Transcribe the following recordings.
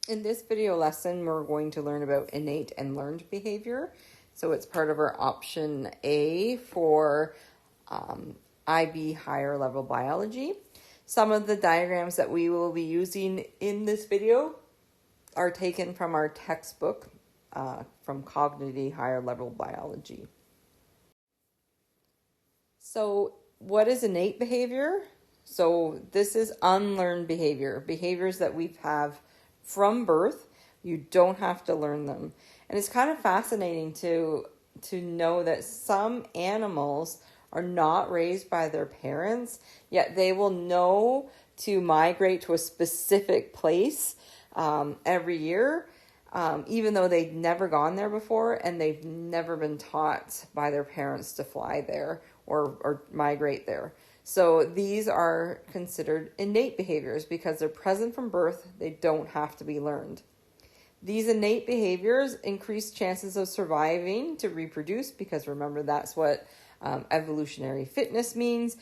In this video lesson, we're going to learn about innate and learned behavior. So it's part of our option A for IB higher level biology. Some of the diagrams that we will be using in this video are taken from our textbook from Cognitive Higher Level Biology. So what is innate behavior? So this is unlearned behavior, behaviors that we have from birth. You don't have to learn them. And it's kind of fascinating to know that some animals are not raised by their parents, yet they will know to migrate to a specific place every year, even though they've never gone there before and they've never been taught by their parents to fly there or migrate there. So these are considered innate behaviors because they're present from birth. They don't have to be learned. These innate behaviors increase chances of surviving to reproduce because remember, that's what evolutionary fitness means.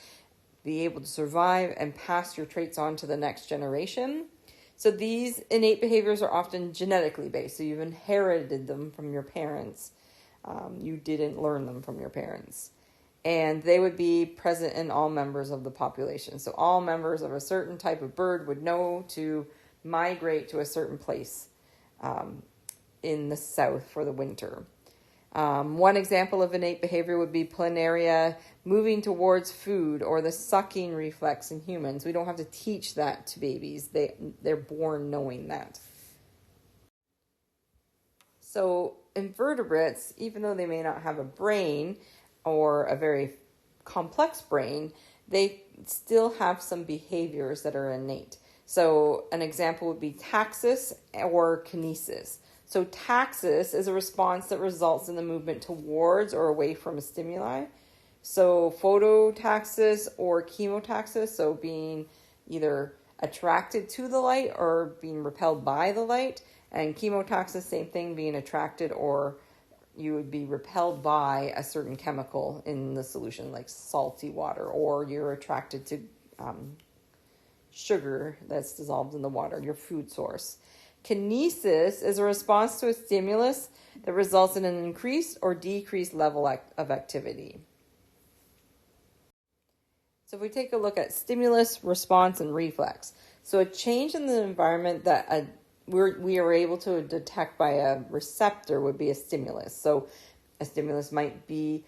Be able to survive and pass your traits on to the next generation. So these innate behaviors are often genetically based. So you've inherited them from your parents. You didn't learn them from your parents. And they would be present in all members of the population. So all members of a certain type of bird would know to migrate to a certain place in the south for the winter. One example of innate behavior would be planaria moving towards food or the sucking reflex in humans. We don't have to teach that to babies. They're born knowing that. So invertebrates, even though they may not have a brain, or a very complex brain, they still have some behaviors that are innate. So an example would be taxis or kinesis. So taxis is a response that results in the movement towards or away from a stimuli. So phototaxis or chemotaxis, so being either attracted to the light or being repelled by the light. And chemotaxis, same thing, being attracted or you would be repelled by a certain chemical in the solution, like salty water, or you're attracted to sugar that's dissolved in the water, your food source. Kinesis is a response to a stimulus that results in an increased or decreased level of activity. So if we take a look at stimulus, response, and reflex. So a change in the environment that we are able to detect by a receptor would be a stimulus. So a stimulus might be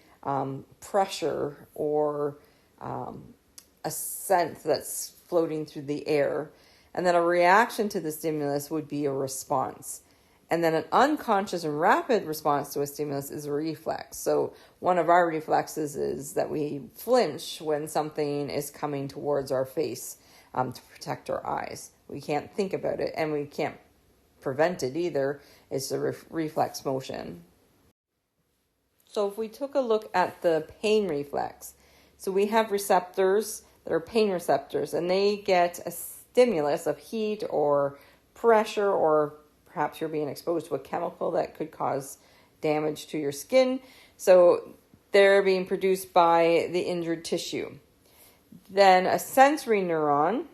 pressure or a scent that's floating through the air. And then a reaction to the stimulus would be a response. And then an unconscious and rapid response to a stimulus is a reflex. So one of our reflexes is that we flinch when something is coming towards our face to protect our eyes. We can't think about it and we can't prevent it either. It's a reflex motion. So if we took a look at the pain reflex, so we have receptors that are pain receptors, and they get a stimulus of heat or pressure, or perhaps you're being exposed to a chemical that could cause damage to your skin. So they're being produced by the injured tissue. Then a sensory neuron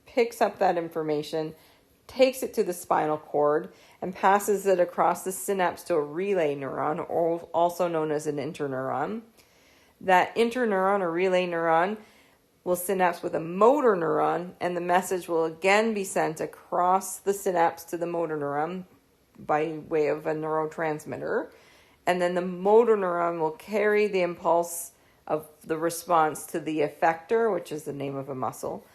picks up that information, takes it to the spinal cord, and passes it across the synapse to a relay neuron, or also known as an interneuron. That interneuron or relay neuron will synapse with a motor neuron, and the message will again be sent across the synapse to the motor neuron by way of a neurotransmitter. And then the motor neuron will carry the impulse of the response to the effector, which is the name of a muscle.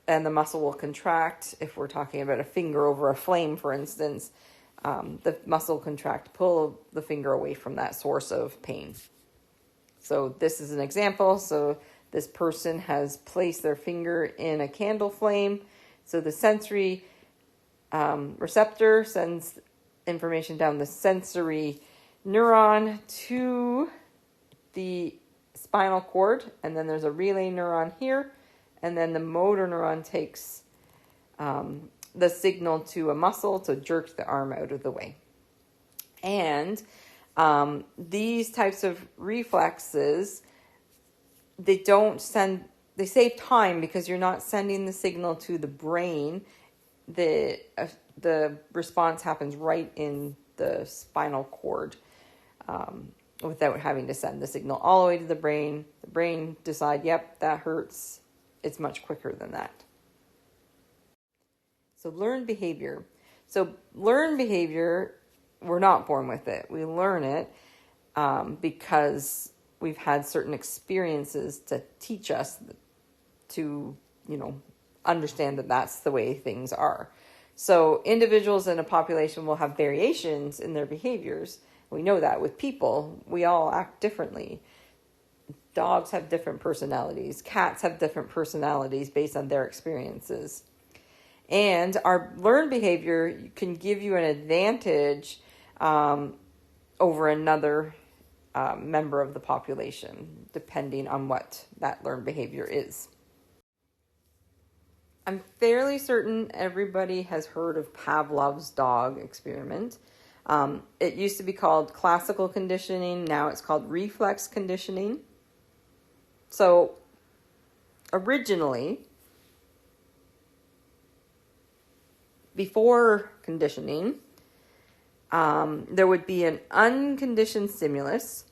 And the muscle will contract. If we're talking about a finger over a flame, for instance, the muscle will contract, pull the finger away from that source of pain. So this is an example. So this person has placed their finger in a candle flame. So the sensory receptor sends information down the sensory neuron to the spinal cord. And then there's a relay neuron here. And then the motor neuron takes the signal to a muscle to jerk the arm out of the way. And these types of reflexes, they save time because you're not sending the signal to the brain the response happens right in the spinal cord, without having to send the signal all the way to the brain. The brain decide, yep, that hurts. It's much quicker than that. So learned behavior. So learned behavior, we're not born with it. We learn it because we've had certain experiences to teach us to, understand that that's the way things are. So individuals in a population will have variations in their behaviors. We know that with people, we all act differently. Dogs have different personalities. Cats have different personalities based on their experiences. And our learned behavior can give you an advantage over another member of the population, depending on what that learned behavior is. I'm fairly certain everybody has heard of Pavlov's dog experiment. It used to be called classical conditioning. Now it's called reflex conditioning. So originally, before conditioning, there would be an unconditioned stimulus.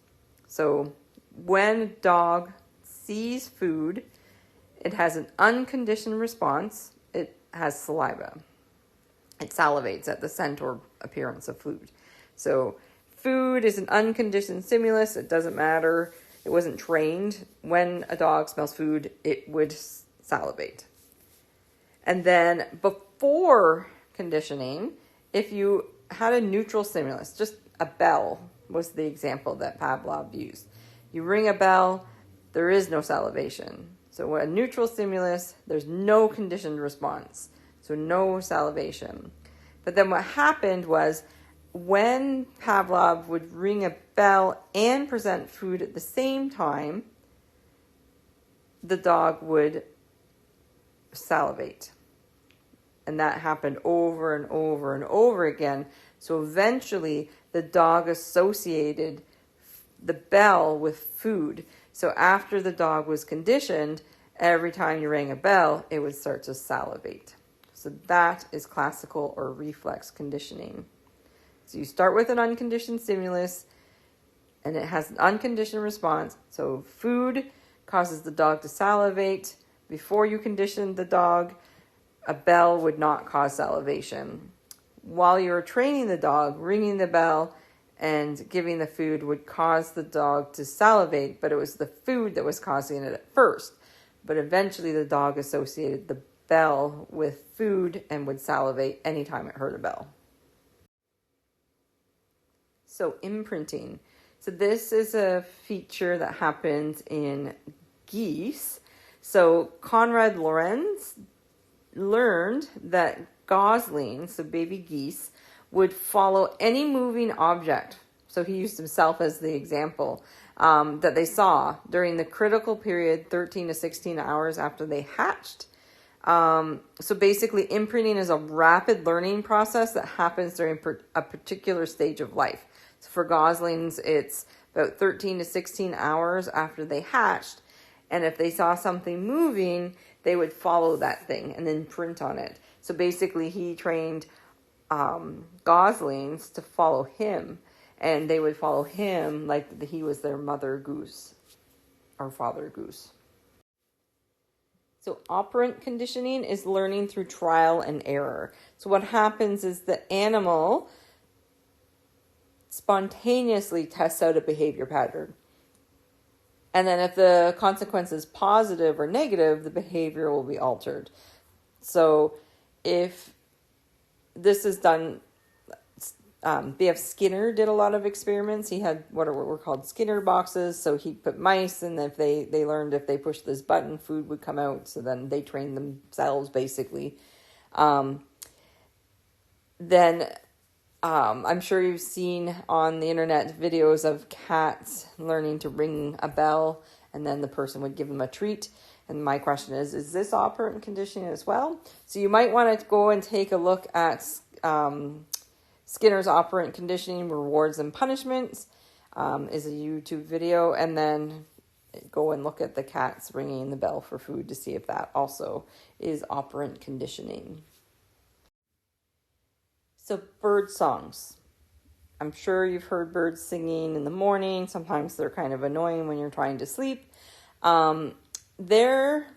So when a dog sees food, it has an unconditioned response. It has saliva. It salivates at the scent or appearance of food. So food is an unconditioned stimulus. It doesn't matter. It wasn't trained. When a dog smells food, it would salivate. And then before conditioning, if you had a neutral stimulus, just a bell was the example that Pavlov used. You ring a bell, there is no salivation. So a neutral stimulus, there's no conditioned response. So no salivation. But then what happened was when Pavlov would ring a bell and present food at the same time, the dog would salivate. And that happened over and over and over again. So eventually the dog associated the bell with food. So after the dog was conditioned, every time you rang a bell, it would start to salivate. So that is classical or reflex conditioning. So you start with an unconditioned stimulus, and it has an unconditioned response. So food causes the dog to salivate. Before you conditioned the dog, a bell would not cause salivation. While you were training the dog, ringing the bell and giving the food would cause the dog to salivate, but it was the food that was causing it at first. But eventually the dog associated the bell with food and would salivate anytime it heard a bell. So imprinting. So this is a feature that happens in geese. So Konrad Lorenz learned that goslings, so baby geese, would follow any moving object. So he used himself as the example that they saw during the critical period, 13 to 16 hours after they hatched. So basically imprinting is a rapid learning process that happens during a particular stage of life. So for goslings, it's about 13 to 16 hours after they hatched. And if they saw something moving, they would follow that thing and then print on it. So basically he trained goslings to follow him, and they would follow him like he was their mother goose or father goose. So operant conditioning is learning through trial and error. So what happens is the animal spontaneously tests out a behavior pattern. And then if the consequence is positive or negative, the behavior will be altered. So if this is done, B.F. Skinner did a lot of experiments. He had what were called Skinner boxes. So he put mice, and if they learned if they pushed this button, food would come out. So then they trained themselves, basically. I'm sure you've seen on the internet videos of cats learning to ring a bell, and then the person would give them a treat. And my question is this operant conditioning as well? So you might want to go and take a look at Skinner's operant conditioning, rewards and punishments, is a YouTube video, and then go and look at the cats ringing the bell for food to see if that also is operant conditioning. So bird songs. I'm sure you've heard birds singing in the morning. Sometimes they're kind of annoying when you're trying to sleep. Their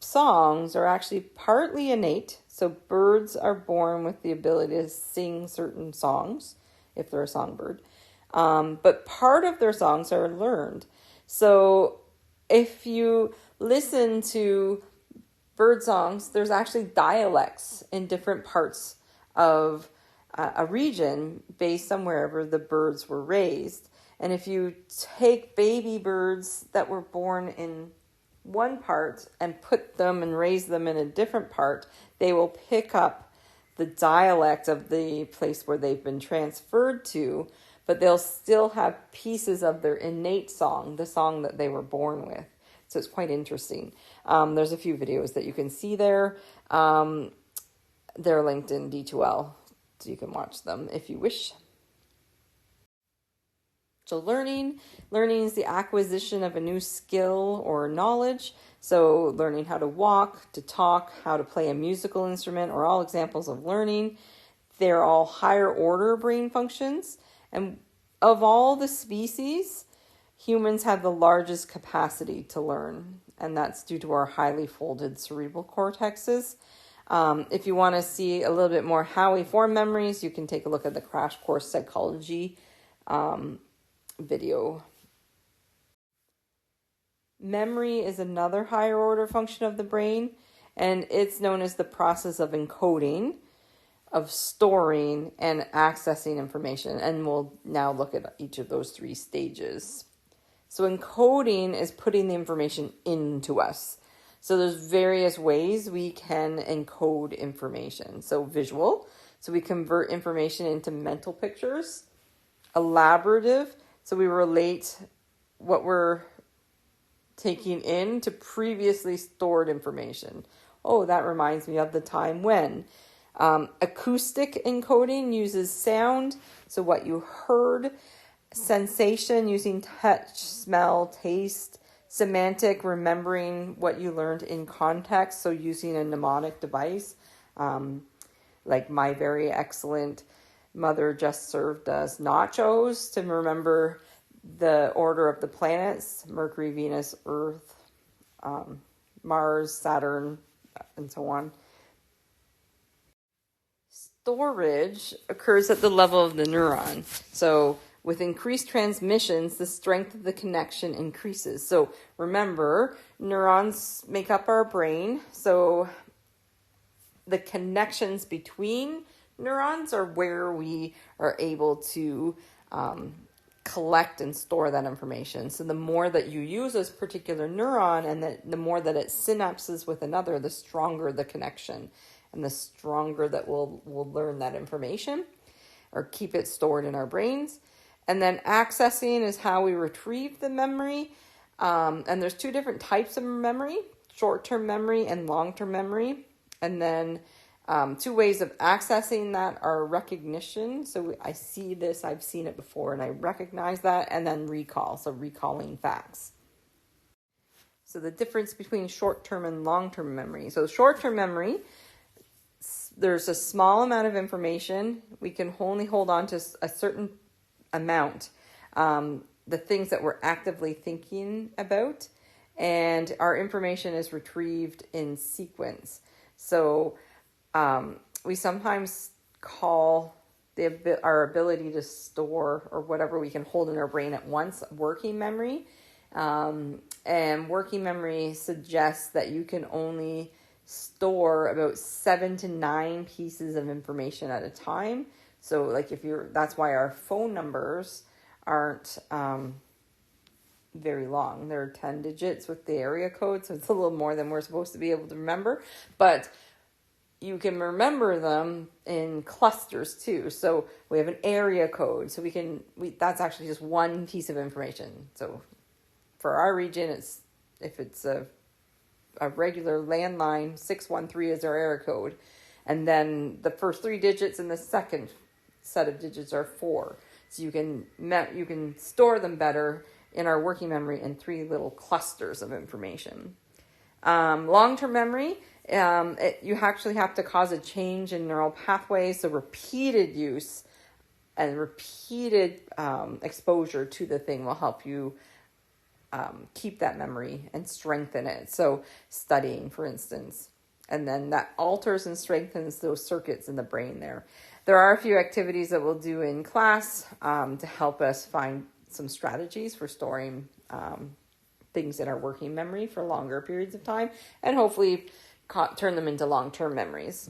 songs are actually partly innate. So birds are born with the ability to sing certain songs, if they're a songbird. But part of their songs are learned. So if you listen to bird songs, there's actually dialects in different parts of a region based on wherever the birds were raised. And if you take baby birds that were born in one part and put them and raise them in a different part, they will pick up the dialect of the place where they've been transferred to, but they'll still have pieces of their innate song, the song that they were born with. So it's quite interesting. There's a few videos that you can see there. They're linked in D2L, so you can watch them if you wish. So learning is the acquisition of a new skill or knowledge. So learning how to walk, to talk, how to play a musical instrument are all examples of learning. They're all higher order brain functions. And of all the species, humans have the largest capacity to learn, and that's due to our highly folded cerebral cortexes. If you want to see a little bit more how we form memories, you can take a look at the Crash Course Psychology video. Memory is another higher order function of the brain, and it's known as the process of encoding, of storing, and accessing information. And we'll now look at each of those three stages. So encoding is putting the information into us. So there's various ways we can encode information. So visual, so we convert information into mental pictures. Elaborative, so we relate what we're taking in to previously stored information. Oh, that reminds me of the time when. Acoustic encoding uses sound, so what you heard. Sensation, using touch, smell, taste. Semantic, remembering what you learned in context, so using a mnemonic device. Like my very excellent mother just served us nachos to remember the order of the planets: Mercury, Venus, Earth, Mars, Saturn, and so on. Storage occurs at the level of the neuron. So with increased transmissions, the strength of the connection increases. So remember, neurons make up our brain. So the connections between neurons are where we are able to collect and store that information. So the more that you use this particular neuron, and the more that it synapses with another, the stronger the connection, and the stronger that we'll learn that information or keep it stored in our brains. And then accessing is how we retrieve the memory. And there's two different types of memory: short-term memory and long-term memory. And then two ways of accessing that are recognition. So I see this, I've seen it before, and I recognize that. And then recall, so recalling facts. So the difference between short-term and long-term memory. So short-term memory, there's a small amount of information. We can only hold on to a certain amount. The things that we're actively thinking about, and our information is retrieved in sequence. So we sometimes call our ability to store, or whatever we can hold in our brain at once, working memory. And working memory suggests that you can only store about 7 to 9 pieces of information at a time. So like that's why our phone numbers aren't very long. They're 10 digits with the area code, so it's a little more than we're supposed to be able to remember. But you can remember them in clusters too. So we have an area code, so that's actually just one piece of information. So for our region, if it's a regular landline, 613 is our area code. And then the first 3 digits in the second set of digits are 4. So you can store them better in our working memory in 3 little clusters of information. Long-term memory You actually have to cause a change in neural pathways. So repeated use and repeated exposure to the thing will help you keep that memory and strengthen it. So studying, for instance, and then that alters and strengthens those circuits in the brain there. There are a few activities that we'll do in class to help us find some strategies for storing things in our working memory for longer periods of time, and hopefully turn them into long-term memories.